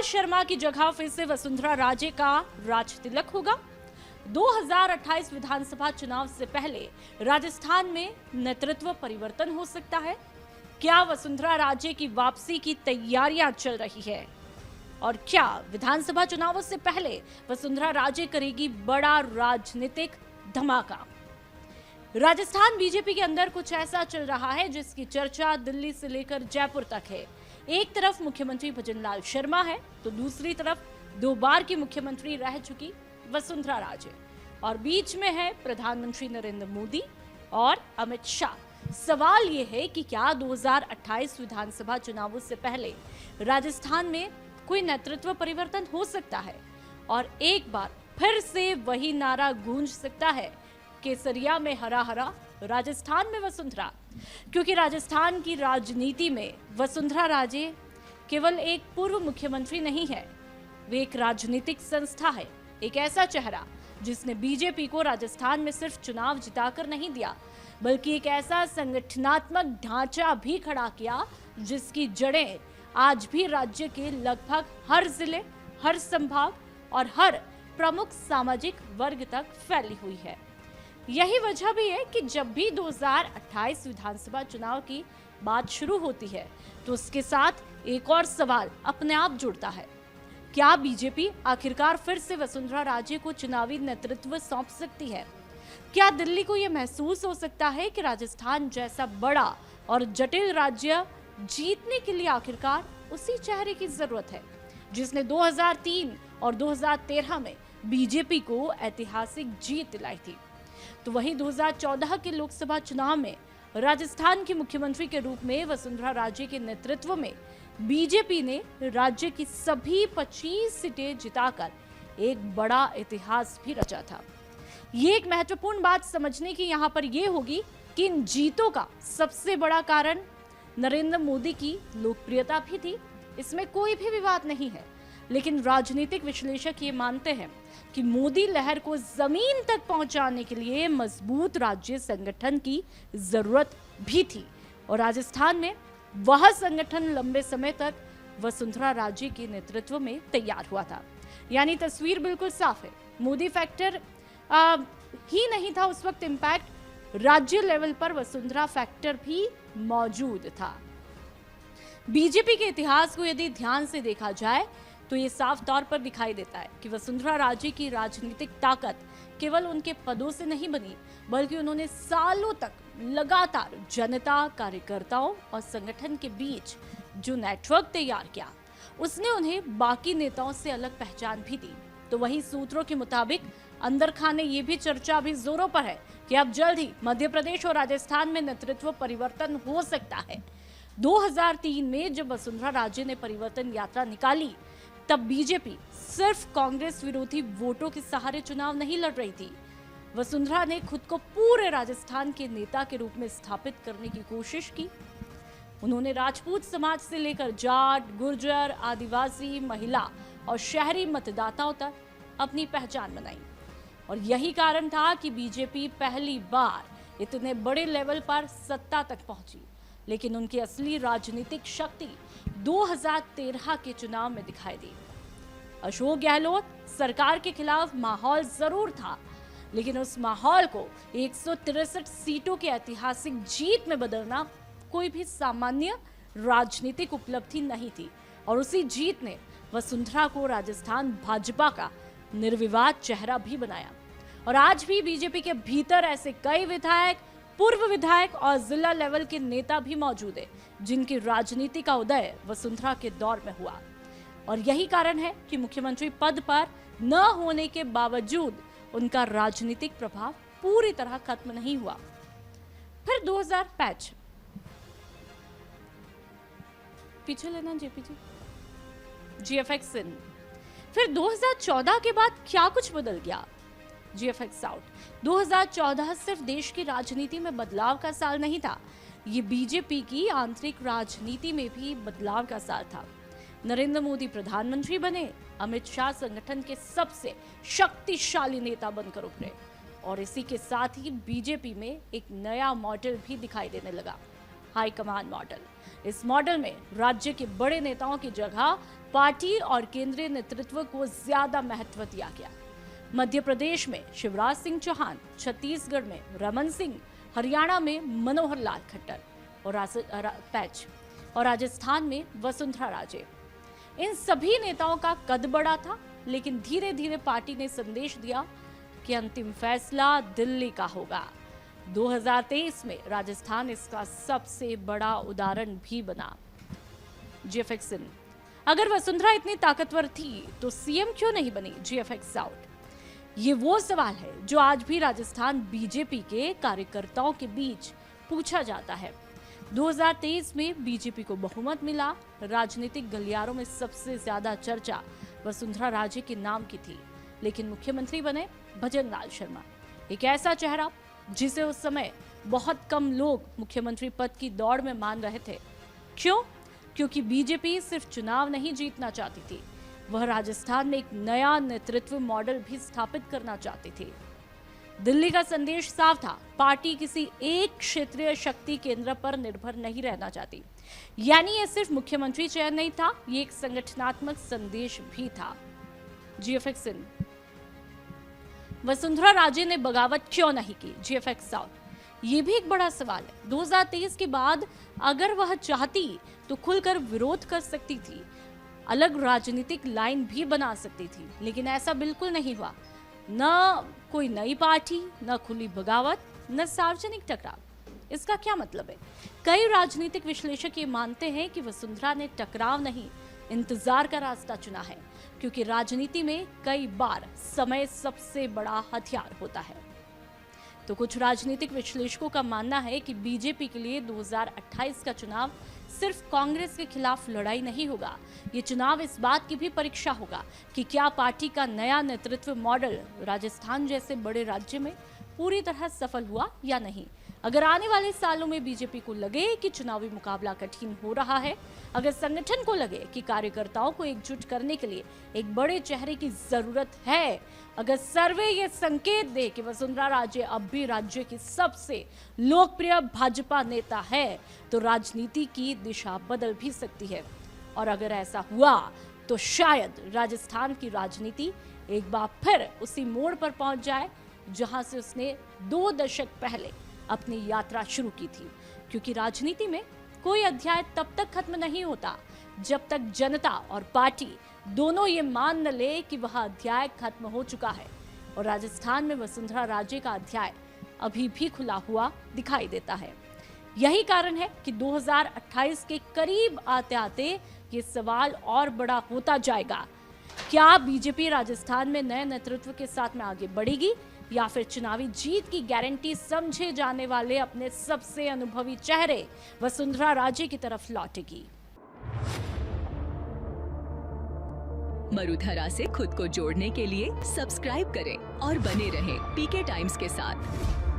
शर्मा की जगह फिर से वसुंधरा राजे का राज तिलक होगा। 2028 विधानसभा चुनाव से पहले राजस्थान में नेतृत्व परिवर्तन हो सकता है। क्या वसुंधरा राजे की वापसी की तैयारियां चल रही है और क्या विधानसभा चुनावों से पहले वसुंधरा राजे करेगी बड़ा राजनीतिक धमाका? राजस्थान बीजेपी के अंदर कुछ ऐसा चल रहा है जिसकी चर्चा दिल्ली से लेकर जयपुर तक है। एक तरफ मुख्यमंत्री भजनलाल शर्मा है तो दूसरी तरफ 2 बार की मुख्यमंत्री रह चुकी वसुंधरा राजे और बीच में है प्रधानमंत्री नरेंद्र मोदी और अमित शाह। सवाल यह है कि क्या 2028 विधानसभा चुनावों से पहले राजस्थान में कोई नेतृत्व परिवर्तन हो सकता है और एक बार फिर से वही नारा गूंज सकता है, केसरिया में हरा हरा, राजस्थान में वसुंधरा। क्योंकि राजस्थान की राजनीति में वसुंधरा राजे केवल एक पूर्व मुख्यमंत्री नहीं है, वे एक राजनीतिक संस्था है, एक ऐसा चेहरा जिसने बीजेपी को राजस्थान में सिर्फ चुनाव जिताकर नहीं दिया बल्कि एक ऐसा संगठनात्मक ढांचा भी खड़ा किया जिसकी जड़ें आज भी राज्य के लगभग हर जिले, हर संभाग और हर प्रमुख सामाजिक वर्ग तक फैली हुई है। यही वजह भी है कि जब भी 2028 विधानसभा चुनाव की बात शुरू होती है तो उसके साथ एक और सवाल अपने आप जुड़ता है। क्या बीजेपी आखिरकार फिर से वसुंधरा राजे को चुनावी नेतृत्व सौंप सकती है? क्या दिल्ली को यह महसूस हो सकता है कि राजस्थान जैसा बड़ा और जटिल राज्य जीतने के लिए आखिरकार उसी चेहरे की जरूरत है जिसने 2003 और 2013 में बीजेपी को ऐतिहासिक जीत दिलाई थी? तो वहीं 2014 के लोकसभा चुनाव में राजस्थान की मुख्यमंत्री के रूप में वसुंधरा राजे के नेतृत्व में बीजेपी ने राज्य की सभी 25 सीटें जिताकर एक बड़ा इतिहास भी रचा था। ये एक महत्वपूर्ण बात समझने की यहाँ पर यह होगी कि इन जीतों का सबसे बड़ा कारण नरेंद्र मोदी की लोकप्रियता भी थी, इसमें कोई भी विवाद नहीं है। लेकिन राजनीतिक विश्लेषक ये मानते हैं कि मोदी लहर को जमीन तक पहुंचाने के लिए मजबूत राज्य संगठन की जरूरत भी थी और राजस्थान में वह संगठन लंबे समय तक वसुंधरा राजे के नेतृत्व में तैयार हुआ था। यानी तस्वीर बिल्कुल साफ है, मोदी फैक्टर ही नहीं था उस वक्त, इंपैक्ट राज्य लेवल पर वसुंधरा फैक्टर भी मौजूद था। बीजेपी के इतिहास को यदि ध्यान से देखा जाए तो ये साफ तौर पर दिखाई देता है कि वसुंधरा राजे की राजनीतिक ताकत केवल उनके पदों से नहीं बनी बल्कि उन्होंने सालों तक लगातार जनता, कार्यकर्ताओं और संगठन के बीच जो नेटवर्क तैयार किया उसने उन्हें बाकी नेताओं से अलग पहचान भी दी। तो वही सूत्रों के मुताबिक अंदर खाने ये भी चर्चा अभी जोरों पर है कि अब जल्द ही मध्य प्रदेश और राजस्थान में नेतृत्व परिवर्तन हो सकता है। 2003 में जब वसुंधरा राजे ने परिवर्तन यात्रा निकाली तब बीजेपी सिर्फ कांग्रेस विरोधी वोटों के सहारे चुनाव नहीं लड़ रही थी। वसुंधरा ने खुद को पूरे राजस्थान के नेता के रूप में स्थापित करने की कोशिश की। उन्होंने राजपूत समाज से लेकर जाट, गुर्जर, आदिवासी, महिला और शहरी मतदाताओं तक अपनी पहचान बनाई और यही कारण था कि बीजेपी पहली बार इतने बड़े लेवल पर सत्ता तक पहुंची। लेकिन उनकी असली राजनीतिक शक्ति 2013 के चुनाव में दिखाई दी। अशोक गहलोत सरकार के खिलाफ माहौल जरूर था लेकिन उस माहौल को 163 सीटों की ऐतिहासिक जीत में बदलना कोई भी सामान्य राजनीतिक उपलब्धि नहीं थी और उसी जीत ने वसुंधरा को राजस्थान भाजपा का निर्विवाद चेहरा भी बनाया। और आज भी बीजेपी के भीतर ऐसे कई विधायक, पूर्व विधायक और जिला लेवल के नेता भी मौजूद है जिनकी राजनीति का उदय वसुंधरा के दौर में हुआ और यही कारण है कि मुख्यमंत्री पद पर न होने के बावजूद उनका राजनीतिक प्रभाव पूरी तरह खत्म नहीं हुआ। फिर 2005 पीछे लेना जेपीजी जीएफएक्स इन। फिर 2014 के बाद क्या कुछ बदल गया? GFX out. 2014 सिर्फ देश की राजनीति में बदलाव का साल नहीं था, ये बीजेपी की आंतरिक राजनीति में भी बदलाव का साल था। नरेंद्र मोदी प्रधानमंत्री बने, अमित शाह संगठन के सबसे शक्तिशाली नेता बनकर उभरे और इसी के साथ ही बीजेपी में एक नया मॉडल भी दिखाई देने लगा, हाईकमान मॉडल। इस मॉडल में राज्य के बड़े नेताओं की जगह पार्टी और केंद्रीय नेतृत्व को ज्यादा महत्व दिया गया। मध्य प्रदेश में शिवराज सिंह चौहान, छत्तीसगढ़ में रमन सिंह, हरियाणा में मनोहर लाल खट्टर और राजस्थान में वसुंधरा राजे। इन सभी नेताओं का कद बड़ा था, लेकिन धीरे धीरे पार्टी ने संदेश दिया कि अंतिम फैसला दिल्ली का होगा। 2023 में राजस्थान इसका सबसे बड़ा उदाहरण भी बना। जीएफएक्स इन, अगर वसुंधरा इतनी ताकतवर थी तो सीएम क्यों नहीं बनी? जीएफएक्स आउट, ये वो सवाल है जो आज भी राजस्थान बीजेपी के कार्यकर्ताओं के बीच पूछा जाता है। 2023 में बीजेपी को बहुमत मिला। राजनीतिक गलियारों में सबसे ज्यादा चर्चा वसुंधरा राजे के नाम की थी, लेकिन मुख्यमंत्री बने भजन लाल शर्मा, एक ऐसा चेहरा जिसे उस समय बहुत कम लोग मुख्यमंत्री पद की दौड़ में मान रहे थे। क्यों? क्योंकि बीजेपी सिर्फ चुनाव नहीं जीतना चाहती थी, वह राजस्थान में एक नया नेतृत्व मॉडल भी स्थापित करना चाहती थी। दिल्ली का संदेश साफ था, पार्टी किसी एक क्षेत्रीय शक्ति केंद्र पर निर्भर नहीं रहना चाहती। यानी यह सिर्फ मुख्यमंत्री चयन नहीं था, ये एक संगठनात्मक संदेश भी था। जीएफएक्स इन, वसुंधरा राजे ने बगावत क्यों नहीं की? जीएफएक्स आउट, ये भी एक बड़ा सवाल है। 2023 के बाद अगर वह चाहती तो खुलकर विरोध कर सकती थी, अलग राजनीतिक लाइन भी बना सकती थी, लेकिन ऐसा बिल्कुल नहीं हुआ। न कोई नई पार्टी, न खुली बगावत, न सार्वजनिक टकराव। इसका क्या मतलब है? कई राजनीतिक विश्लेषक ये मानते हैं कि वसुंधरा ने टकराव नहीं, इंतजार का रास्ता चुना है, क्योंकि राजनीति में कई बार समय सबसे बड़ा हथियार होता है। तो कुछ राजनीतिक विश्लेषकों का मानना है कि बीजेपी के लिए 2028 का चुनाव सिर्फ कांग्रेस के खिलाफ लड़ाई नहीं होगा, ये चुनाव इस बात की भी परीक्षा होगा कि क्या पार्टी का नया नेतृत्व मॉडल राजस्थान जैसे बड़े राज्य में पूरी तरह सफल हुआ या नहीं। अगर आने वाले सालों में बीजेपी को लगे कि चुनावी मुकाबला कठिन हो रहा है, अगर संगठन को लगे कि कार्यकर्ताओं को एकजुट करने के लिए एक बड़े चेहरे की जरूरत है, अगर सर्वे ये संकेत दे कि वसुंधरा राजे अब भी राज्य की सबसे लोकप्रिय भाजपा नेता है, तो राजनीति की दिशा बदल भी सकती है। और अगर ऐसा हुआ तो शायद राजस्थान की राजनीति एक बार फिर उसी मोड़ पर पहुंच जाए जहां से उसने 2 दशक पहले अपनी यात्रा शुरू की थी। क्योंकि राजनीति में कोई अध्याय तब तक खत्म नहीं होता जब तक जनता और पार्टी दोनों ये मान न ले कि वह अध्याय खत्म हो चुका है। और राजस्थान में वसुंधरा राजे का अध्याय अभी भी खुला हुआ दिखाई देता है। यही कारण है कि 2028 के करीब आते आते ये सवाल और बड़ा होता जाएगा, क्या बीजेपी राजस्थान में नए नेतृत्व के साथ में आगे बढ़ेगी या फिर चुनावी जीत की गारंटी समझे जाने वाले अपने सबसे अनुभवी चेहरे वसुंधरा राजे की तरफ लौटेगी। मरुधरा से खुद को जोड़ने के लिए सब्सक्राइब करें और बने रहें पीके टाइम्स के साथ।